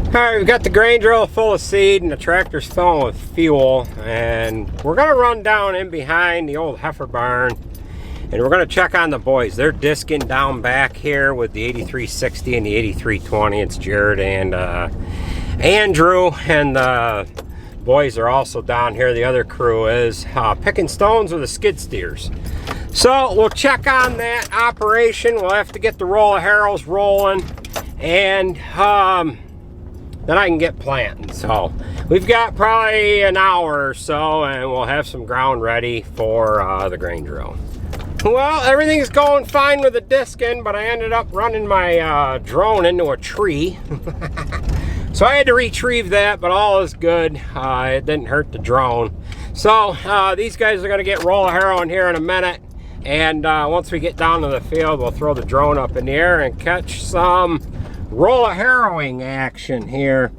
Alright, we've got the grain drill full of seed and the tractor's filling with fuel, and we're going to run down in behind the old heifer barn and we're going to check on the boys. They're disking down back here with the 8360 and the 8320. It's Jered and Andrew, and the boys are also down here. The other crew is picking stones with the skid steers. So we'll check on that operation. We'll have to get the roll of harrows rolling, and then I can get planting. So we've got probably an hour or so, and we'll have some ground ready for the grain drill. Well, everything's going fine with the disking, but I ended up running my drone into a tree. So I had to retrieve that, but all is good. It didn't hurt the drone. So these guys are going to get roll of harrow in here in a minute, and once we get down to the field, we'll throw the drone up in the air and catch some roll of harrowing action here.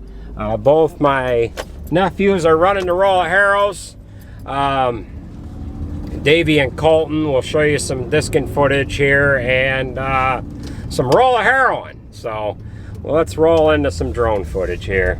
Both my nephews are running the roll of harrows. Davey and Colton will show you some disking footage here and some roll of harrowing. So let's roll into some drone footage here.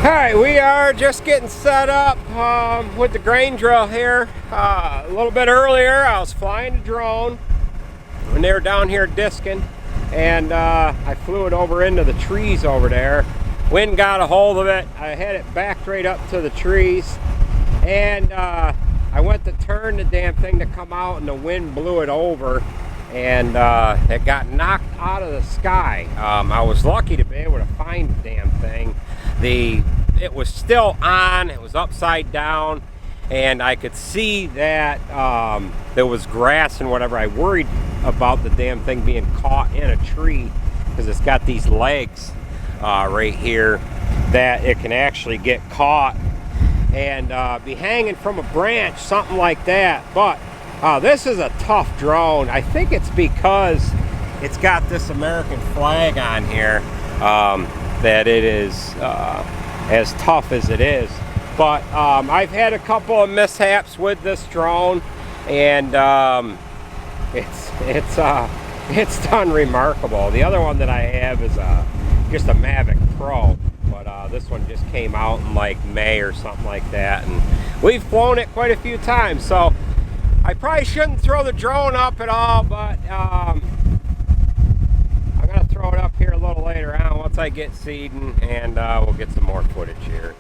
Alright, we are just getting set up with the grain drill here. A little bit earlier I was flying the drone when they were down here disking, and I flew it over into the trees over there. Wind got a hold of it. I had it backed right up to the trees, and I went to turn the damn thing to come out, and the wind blew it over, and it got knocked out of the sky. I was lucky to be able to find the damn thing. It was still on, it was upside down, and I could see that there was grass and whatever. I worried about the damn thing being caught in a tree because it's got these legs right here that it can actually get caught and be hanging from a branch, something like that. But this is a tough drone. I think it's because it's got this American flag on here that it is as tough as it is. But I've had a couple of mishaps with this drone, and it's done remarkable. The other one that I have is just a Mavic Pro, but this one just came out in like May or something like that, and we've flown it quite a few times. So I probably shouldn't throw the drone up at all, but I'm gonna throw it up here a little later on once I get seeding, and we'll get some more footage here.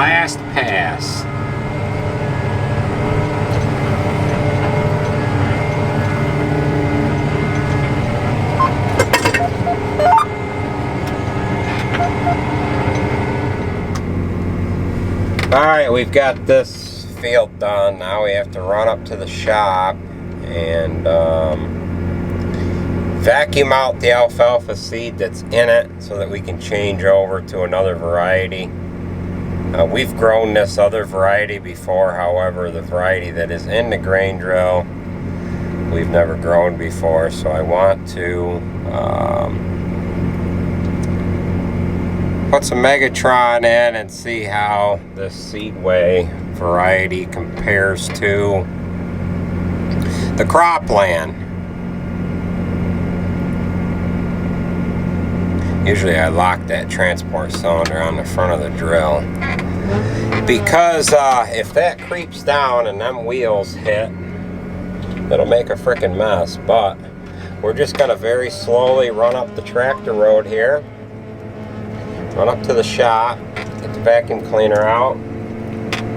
last pass. Alright, we've got this field done. Now we have to run up to the shop and vacuum out the alfalfa seed that's in it so that we can change over to another variety. We've grown this other variety before, however, the variety that is in the grain drill we've never grown before, so I want to put some Megatron in and see how this Seedway variety compares to the cropland. Usually I lock that transport cylinder on the front of the drill because if that creeps down and them wheels hit, it'll make a freaking mess. But we're just going to very slowly run up the tractor road here, run up to the shop, get the vacuum cleaner out,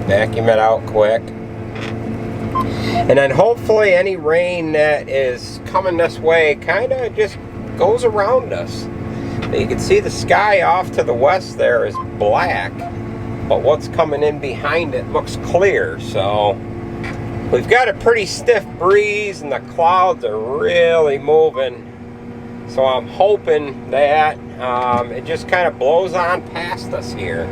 vacuum it out quick, and then hopefully any rain that is coming this way kind of just goes around us. You can see the sky off to the west there is black, but what's coming in behind it looks clear. So we've got a pretty stiff breeze and the clouds are really moving. So I'm hoping that it just kind of blows on past us here.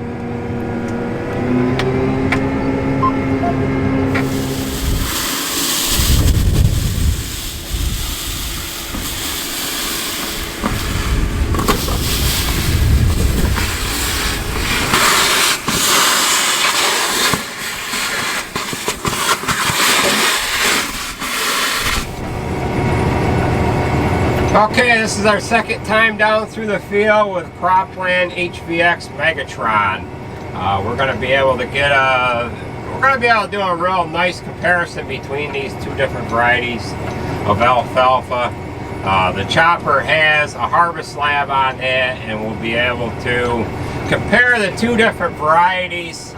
Okay, this is our second time down through the field with Cropland HVX Megatron. We're going to be able to get do a real nice comparison between these two different varieties of alfalfa. The chopper has a harvest lab on it, and we'll be able to compare the two different varieties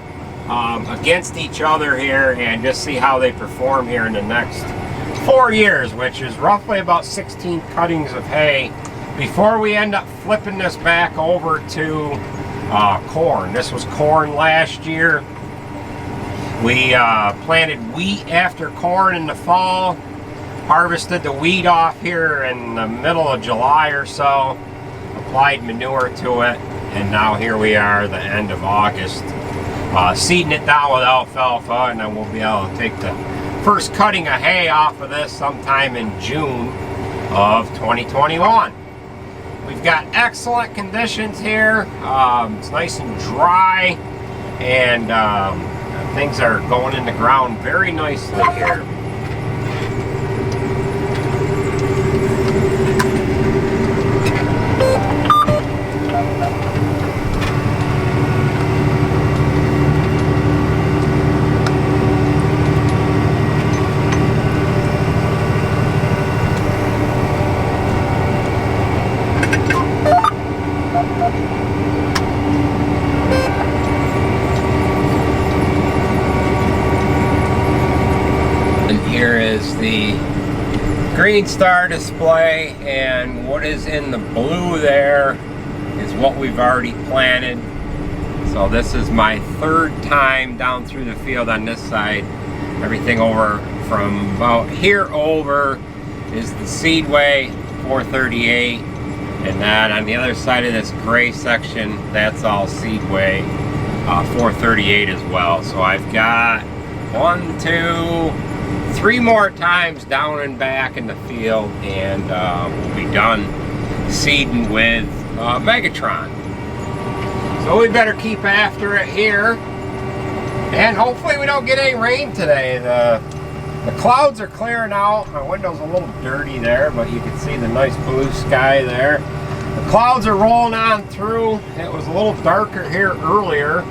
against each other here and just see how they perform here in the next 4 years, which is roughly about 16 cuttings of hay before we end up flipping this back over to corn. This was corn last year. We planted wheat after corn in the fall, harvested the wheat off here in the middle of July or so, applied manure to it, and now here we are the end of August, seeding it down with alfalfa, and then we'll be able to take the first cutting of hay off of this sometime in June of 2021. We've got excellent conditions here. It's nice and dry, and things are going in the ground very nicely here. Here is the green star display, and what is in the blue there is what we've already planted. So this is my third time down through the field on this side. Everything over from about here over is the Seedway 438, and that on the other side of this gray section, that's all Seedway 438 as well. So I've got 1, 2, 3 more times down and back in the field, and we'll be done seeding with Megatron. So we better keep after it here, and hopefully we don't get any rain today. The clouds are clearing out. My window's a little dirty there, but you can see the nice blue sky there. The clouds are rolling on through. It was a little darker here earlier.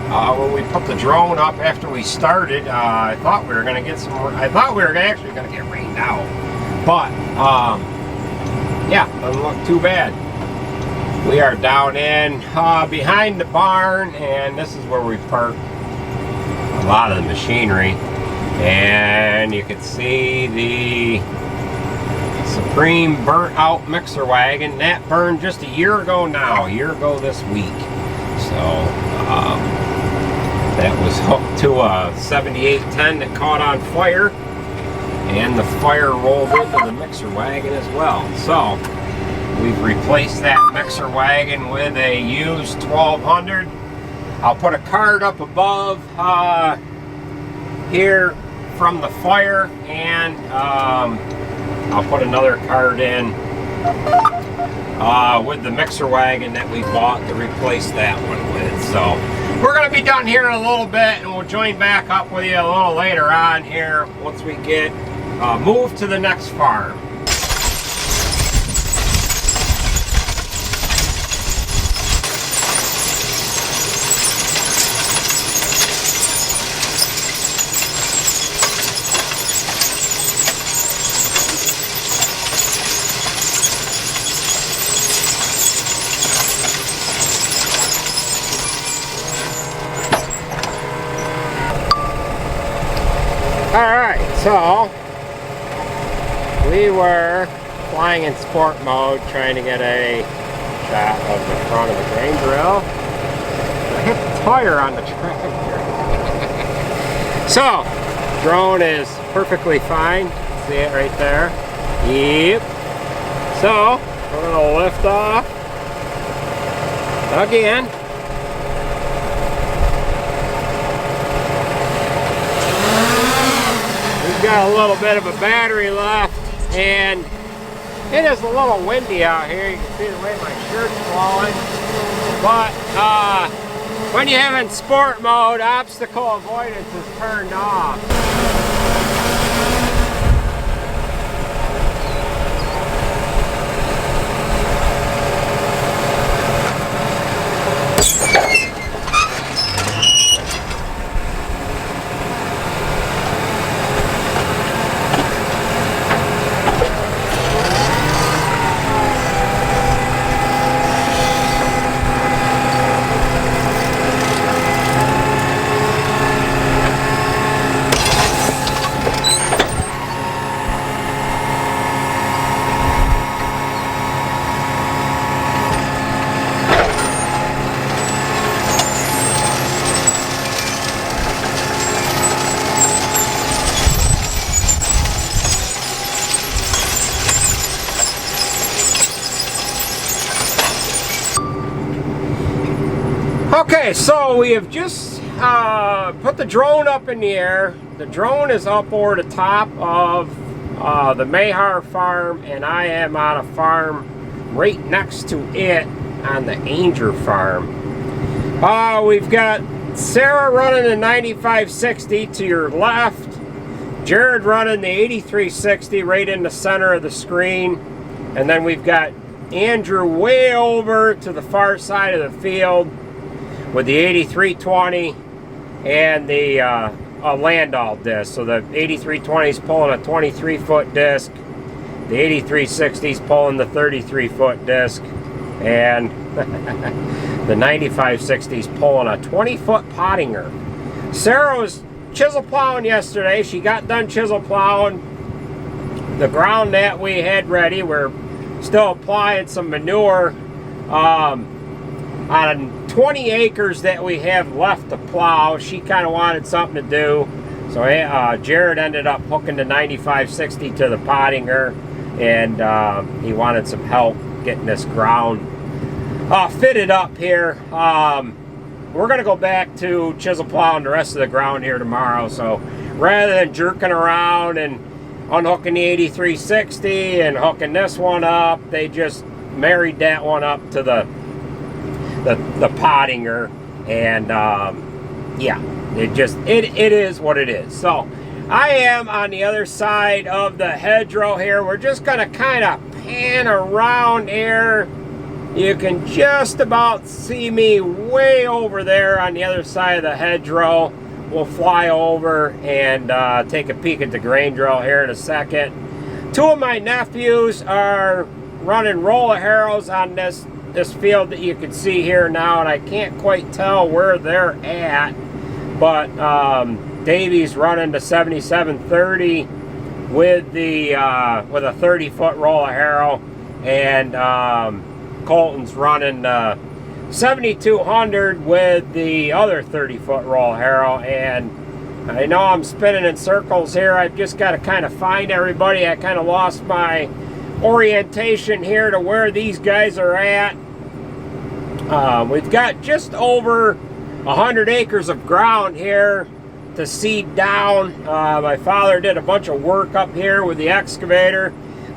When we put the drone up after we started, I thought we were going to get some. I thought we were actually going to get rained out, but yeah, doesn't look too bad. We are down in behind the barn, and this is where we park a lot of the machinery. And you can see the Supreme burnt out mixer wagon. That burned just a year ago now, a year ago this week. So that was hooked to a 7810 that caught on fire, and the fire rolled into the mixer wagon as well. So we've replaced that mixer wagon with a used 1200. I'll put a card up above here from the fire, and I'll put another card in with the mixer wagon that we bought to replace that one with. So we're going to be done here in a little bit, and we'll join back up with you a little later on here once we get moved to the next farm. Alright, so we were flying in sport mode trying to get a shot of the front of the grain drill. I hit the tire on the tractor. So, drone is perfectly fine. See it right there? Yep. So, we're going to lift off again. Got a little bit of a battery left, and it is a little windy out here. You can see the way my shirt's blowing, but when you have it in sport mode, obstacle avoidance is turned off. Okay, so we have just put the drone up in the air. The drone is up over the top of the mavicair farm, and I am on a farm right next to it on the Angel farm. We've got Sarah running the 9560 to your left, Jered running the 8360 right in the center of the screen, and then we've got Andrew way over to the far side of the field with the 8320 and the Landau disc. So the 8320 is pulling a 23-foot disc, the 8360 is pulling the 33-foot disc, and the 9560 is pulling a 20-foot Pottinger. Sarah was chisel plowing yesterday. She got done chisel plowing the ground that we had ready. We're still applying some manure on 20 acres that we have left to plow. She kind of wanted something to do, so Jered ended up hooking the 9560 to the Pottinger, and he wanted some help getting this ground fitted up here. We're going to go back to chisel plowing the rest of the ground here tomorrow, so rather than jerking around and unhooking the 8360 and hooking this one up, they just married that one up to the Pottinger, and yeah, it is what it is. So I am on the other side of the hedgerow here. We're just going to kind of pan around here. You can just about see me way over there on the other side of the hedgerow. We'll fly over and take a peek at the grain drill here in a second. Two of my nephews are running roller harrows on this this field that you can see here now, and I can't quite tell where they're at, but Davey's running the 7730 with the with a 30-foot roll of harrow, and Colton's running 7200 with the other 30-foot roll of harrow. And I know I'm spinning in circles here. I've just got to kind of find everybody. I kind of lost my orientation here to where these guys are at. We've got just over 100 acres of ground here to seed down. My father did a bunch of work up here with the excavator,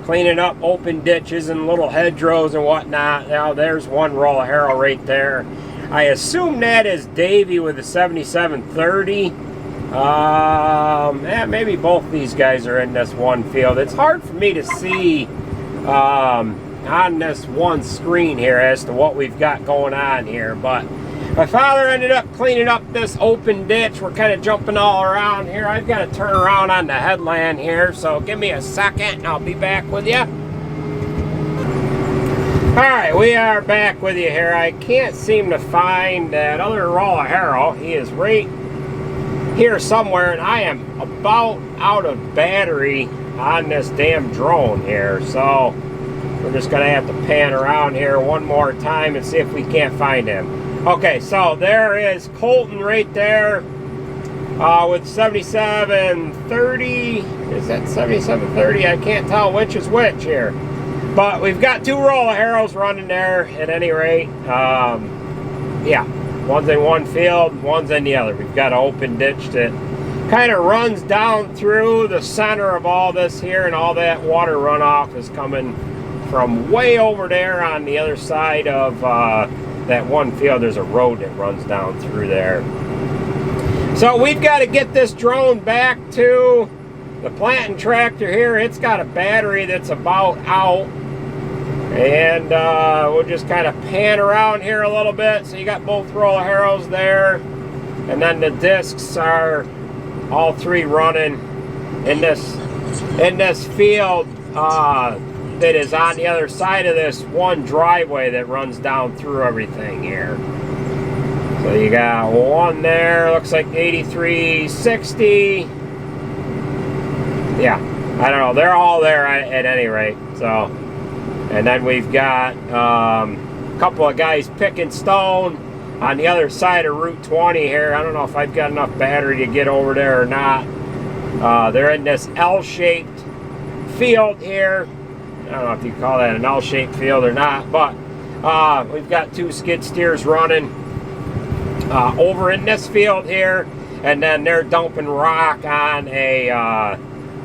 cleaning up open ditches and little hedgerows and whatnot. Now there's one roll of harrow right there. I assume that is Davey with the 7730. Maybe both these guys are in this one field. It's hard for me to see on this one screen here as to what we've got going on here, but my father ended up cleaning up this open ditch. We're kind of jumping all around here. I've got to turn around on the headland here, so give me a second and I'll be back with you. Alright, we are back with you here. I can't seem to find that other roll of harrow. He is right here somewhere, and I am about out of battery on this damn drone here, so we're just gonna have to pan around here one more time and see if we can't find him. Okay, so there is Colton right there with 7730. Is that 7730? I can't tell which is which here, but we've got two roll of harrows running there at any rate. Yeah, one's in one field, one's in the other. We've got an open ditch that kind of runs down through the center of all this here, and all that water runoff is coming from way over there on the other side of that one field. There's a road that runs down through there. So we've got to get this drone back to the planting tractor here. It's got a battery that's about out, and we'll just kind of pan around here a little bit. So you got both roll of harrows there, and then the discs are all three running in this field that is on the other side of this one driveway that runs down through everything here. So you got one there, looks like 8360. Yeah, I don't know, they're all there at any rate. So, and then we've got a couple of guys picking stone on the other side of Route 20 here. I don't know if I've got enough battery to get over there or not. They're in this L-shaped field here. I don't know if you call that an L-shaped field or not, but we've got two skid steers running over in this field here, and then they're dumping rock on a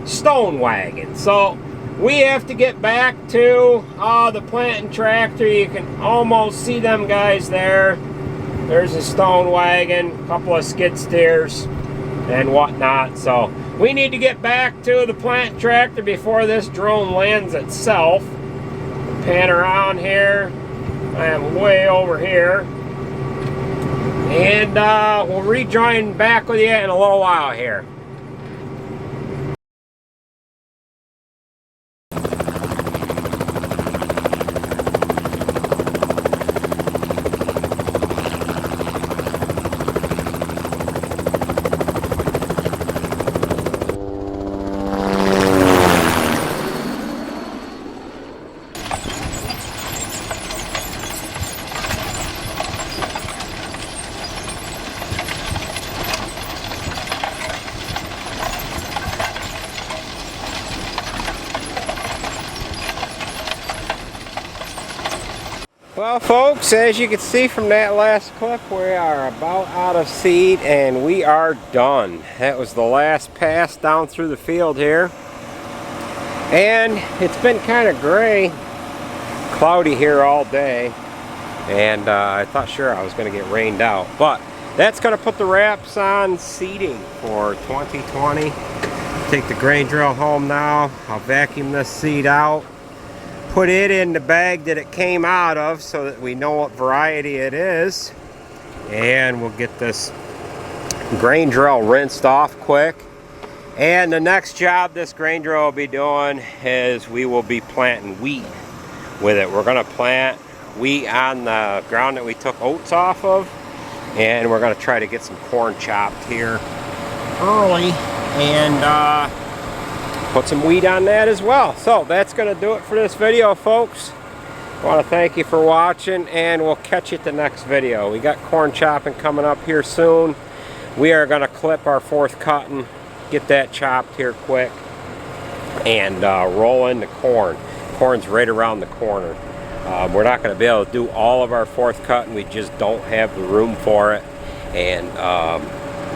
stone wagon. So we have to get back to the planting tractor. You can almost see them guys there. There's a stone wagon, a couple of skid steers and whatnot. So we need to get back to the plant tractor before this drone lands itself. Pan around here. I am way over here. And we'll rejoin back with you in a little while here. Well folks, as you can see from that last clip, we are about out of seed and we are done. That was the last pass down through the field here. And it's been kind of gray, cloudy here all day. And I thought sure I was going to get rained out. But that's going to put the wraps on seeding for 2020. Take the grain drill home now. I'll vacuum this seed out. Put it in the bag that it came out of so that we know what variety it is, and we'll get this grain drill rinsed off quick. And the next job this grain drill will be doing is we will be planting wheat with it. We're going to plant wheat on the ground that we took oats off of, and we're going to try to get some corn chopped here early and put some wheat on that as well. So that's going to do it for this video, folks. I want to thank you for watching, and we'll catch you at the next video. We got corn chopping coming up here soon. We are going to clip our 4th cutting, get that chopped here quick, and roll into corn. Corn's right around the corner. We're not going to be able to do all of our 4th cutting. We just don't have the room for it, and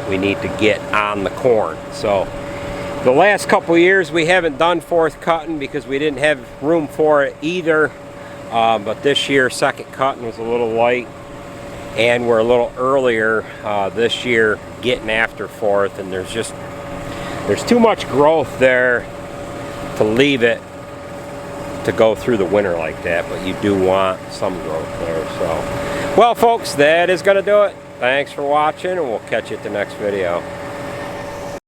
we need to get on the corn. So the last couple years we haven't done 4th cutting because we didn't have room for it either. But this year 2nd cutting was a little light, and we're a little earlier this year getting after 4th, and there's too much growth there to leave it to go through the winter like that, but you do want some growth there. So, well folks, that is going to do it. Thanks for watching, and we'll catch you at the next video.